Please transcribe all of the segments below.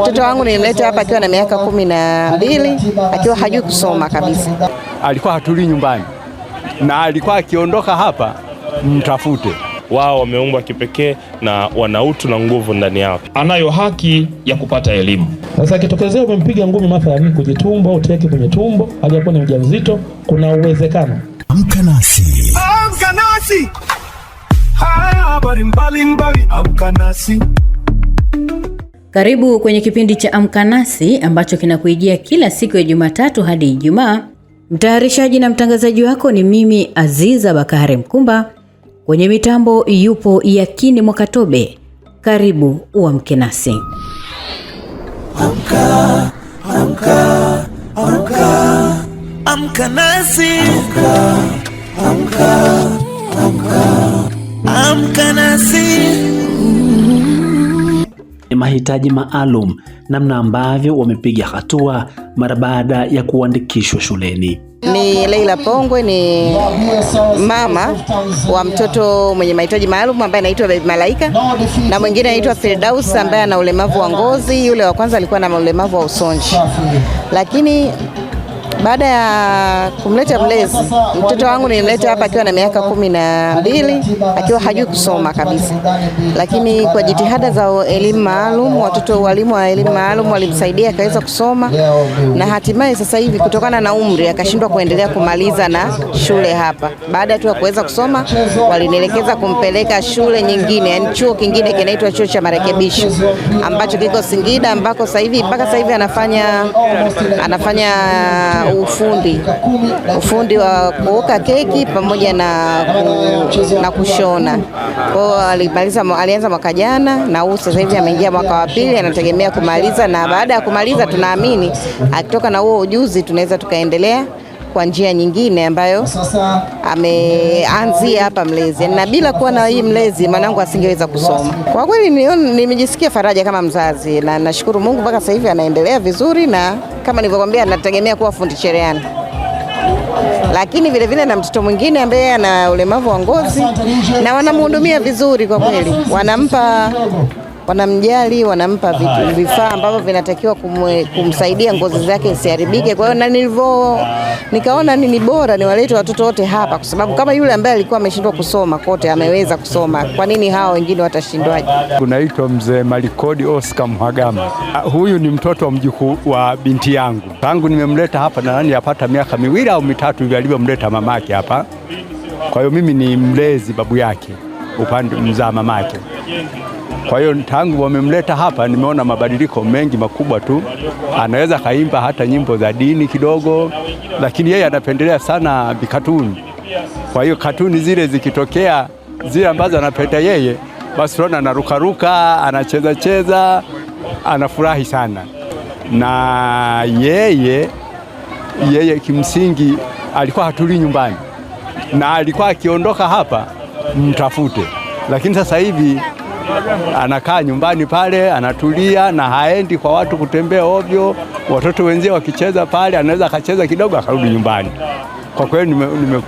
Mtoto wangu nilimleta hapa akiwa na miaka 12, akiwa hajui kusoma kabisa. Alikuwa hatuli nyumbani na alikuwa akiondoka hapa mtafute. Wao wameumbwa kipekee na wana utu na nguvu ndani yao. Anayo haki ya kupata elimu. Sasa kitokezea umempiga ngumi mathalan kujitumbo au teke kwenye tumbo, hajakuwa ni mjamzito, kuna uwezekano. Amka nasi. Amka nasi. Haya habari mbalimbali, amka nasi. Karibu kwenye kipindi cha Amka Nasi ambacho kinakuijia kila siku ya Jumatatu hadi Ijumaa. Mtayarishaji na mtangazaji wako ni mimi Aziza Bakari Mkumba. Kwenye mitambo yupo Yakini Mwakatobe. Karibu uamke nasi. Amka, amka, amka. Amka nasi. Amka, amka, amka nasi. Mahitaji maalum, namna ambavyo wamepiga hatua mara baada ya kuandikishwa shuleni. Ni Leila Pongwe, ni mama wa mtoto mwenye mahitaji maalum ambaye anaitwa Baby Malaika, na mwingine anaitwa Firdaus ambaye ana ulemavu wa ngozi. Yule wa kwanza alikuwa na ulemavu wa usonji. Lakini baada ya kumleta mlezi, mtoto wangu nilimleta hapa akiwa na miaka 12, akiwa hajui kusoma kabisa. Lakini kwa jitihada za elimu maalum, walimu wa elimu maalum walimsaidia akaweza kusoma, na hatimaye sasa hivi kutokana na umri akashindwa kuendelea kumaliza na shule hapa. Baada tu ya kuweza kusoma, walinielekeza kumpeleka shule nyingine, yani chuo kingine kinaitwa chuo cha marekebisho ambacho kiko Singida, ambako mpaka sasa hivi anafanya ufundi wa kuoka keki pamoja na kushona. Kwa alianza mwaka jana na sasa hivi ameingia mwaka wa pili, anategemea kumaliza, na baada ya kumaliza tunaamini akitoka na huo ujuzi tunaweza tukaendelea kwa njia nyingine ambayo ameanzia hapa mlezi. Na bila kuwa na hii mlezi mwanangu asingeweza kusoma. Kwa kweli nimejisikia faraja kama mzazi, na nashukuru Mungu mpaka sasa hivi anaendelea vizuri, na kama nilivyokuambia nategemea kuwa fundi cherehani. Lakini vile vile na mtoto mwingine ambaye ana ulemavu wa ngozi, na wanamhudumia vizuri kwa kweli. Wanamjali, wanampa vifaa ambavyo vinatakiwa kumsaidia ngozi zake isiharibike. Kwa hiyo nikaona ni bora niwalete watoto wote hapa, kwa sababu kama yule ambaye alikuwa ameshindwa kusoma kote ameweza kusoma, kwa nini hao wengine watashindwaje? Kunaitwa Mzee Malikodi Oscar Mhagama. Huyu ni mtoto wa mjukuu wa binti yangu. Tangu nimemleta hapa na yapata miaka 2 au 3 hivi alivyomleta mamake hapa. Kwa hiyo mimi ni mlezi babu yake, upande mzaa mamake. Kwa hiyo tangu wamemleta hapa nimeona mabadiliko mengi makubwa tu. Anaweza kaimba hata nyimbo za dini kidogo, lakini yeye anapendelea sana vikatuni. Kwa hiyo katuni zile zikitokea, zile ambazo anapenda yeye, basi tunaona anarukaruka, anacheza, anafurahi sana. Na yeye kimsingi alikuwa hatuli nyumbani, na alikuwa akiondoka hapa mtafute. Lakini sasa hivi anakaa nyumbani pale, anatulia na haendi kwa watu kutembea ovyo. Watoto wenzie wakicheza pale, anaweza akacheza kidogo akarudi nyumbani. Kwa kweli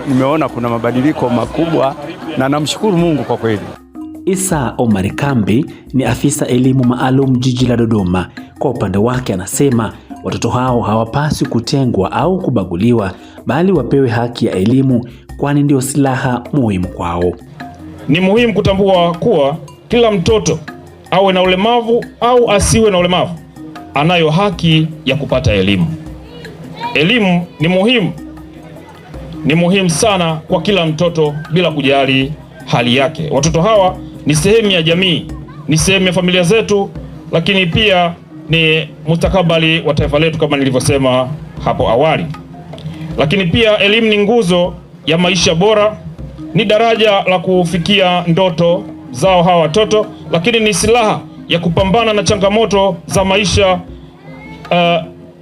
nimeona kuna mabadiliko makubwa, na namshukuru Mungu kwa kweli. Isa Omar Kambi ni afisa elimu maalum jiji la Dodoma. Kwa upande wake anasema watoto hao hawapaswi kutengwa au kubaguliwa, bali wapewe haki ya elimu, kwani ndio silaha muhimu kwao. Ni muhimu kutambua kuwa kila mtoto awe na ulemavu au asiwe na ulemavu anayo haki ya kupata elimu. Elimu ni muhimu sana kwa kila mtoto bila kujali hali yake. Watoto hawa ni sehemu ya jamii, ni sehemu ya familia zetu, lakini pia ni mustakabali wa taifa letu kama nilivyosema hapo awali. Lakini pia elimu ni nguzo ya maisha bora, ni daraja la kufikia ndoto zao hawa watoto, lakini ni silaha ya kupambana na changamoto za maisha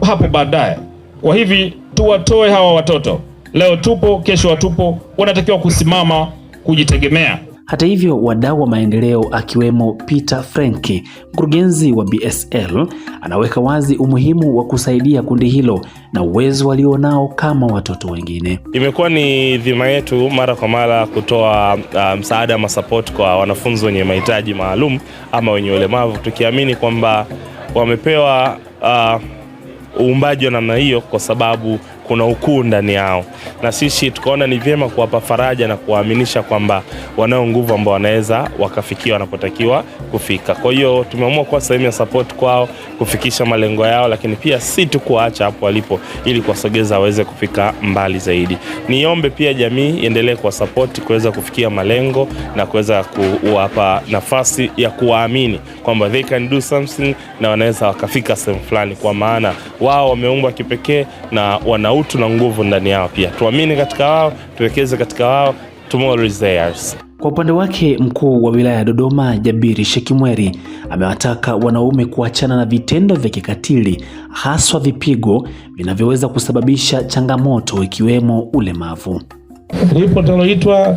hapo baadaye. Kwa hivi tuwatoe hawa watoto. Leo tupo, kesho hatupo, wanatakiwa kusimama, kujitegemea. Hata hivyo, wadau wa maendeleo akiwemo Peter Frenki, mkurugenzi wa BSL, anaweka wazi umuhimu wa kusaidia kundi hilo na uwezo walionao kama watoto wengine. Imekuwa ni dhima yetu mara kwa mara kutoa msaada ama support kwa wanafunzi wenye mahitaji maalum ama wenye ulemavu, tukiamini kwamba wamepewa uumbaji wa namna hiyo kwa sababu kuna ukuu ndani yao, na sisi tukaona ni vyema kuwapa faraja na kuwaaminisha kwamba wanao nguvu ambao wanaweza wakafikia wanapotakiwa kufika. Kwa hiyo tumeamua kuwa sehemu ya support kwao kufikisha malengo yao, lakini pia si tu kuacha hapo walipo, ili kuwasogeza waweze kufika mbali zaidi. Niombe pia jamii iendelee kwa support kuweza kufikia malengo na kuweza kuwapa nafasi ya kuwaamini kwamba they can do something na wanaweza wakafika sehemu fulani, kwa maana wao wameumbwa kipekee na wana utu na nguvu ndani yao. Pia tuamini katika wao, tuwekeze katika wao. Tomorrow is theirs. Kwa upande wake, mkuu wa wilaya ya Dodoma Jabiri Shekimweri amewataka wanaume kuachana na vitendo vya kikatili, haswa vipigo vinavyoweza kusababisha changamoto ikiwemo ulemavu. Lipo linaloitwa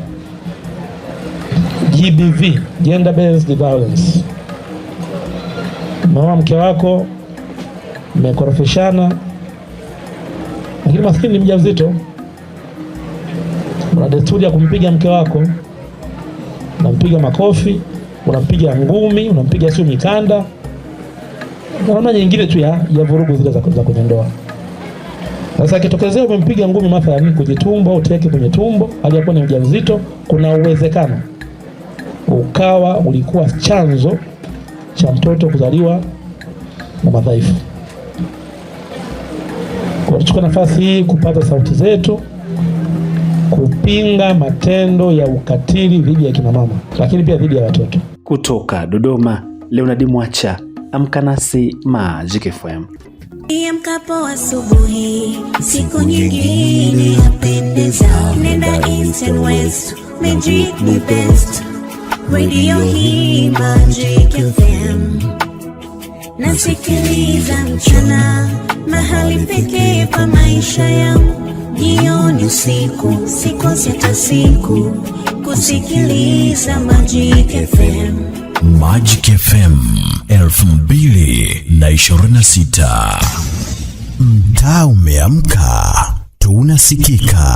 GBV, Gender Based Violence. Mama mke wako mmekorofishana, lakini maskini ni mjamzito, una desturi ya kumpiga mke wako, unampiga makofi, unampiga ngumi, unampiga sio mikanda, na namna nyingine tu ya vurugu zile za kwenye ndoa. Sasa kitokezea umempiga ngumi mathalan kwenye tumbo au teke kwenye tumbo aliyakuwa ni mjamzito, kuna uwezekano ukawa ulikuwa chanzo cha mtoto kuzaliwa na madhaifu. Kwa tuchukua nafasi hii kupata sauti zetu kupinga matendo ya ukatili dhidi ya kina mama, lakini pia dhidi ya watoto. Kutoka Dodoma, Leonard Mwacha, Amka Nasi Magic FM. Amkapo asubuhi, siku nyingine yapendeza. Nenda East and West, Magic ni best. Radio hii Magic FM. Nasikiliza mchana, mahali pekee pa maisha yangu. Jioni usiku, siku sita siku, kusikiliza Magic FM. Magic FM 2026. Mtaa umeamka, tunasikika.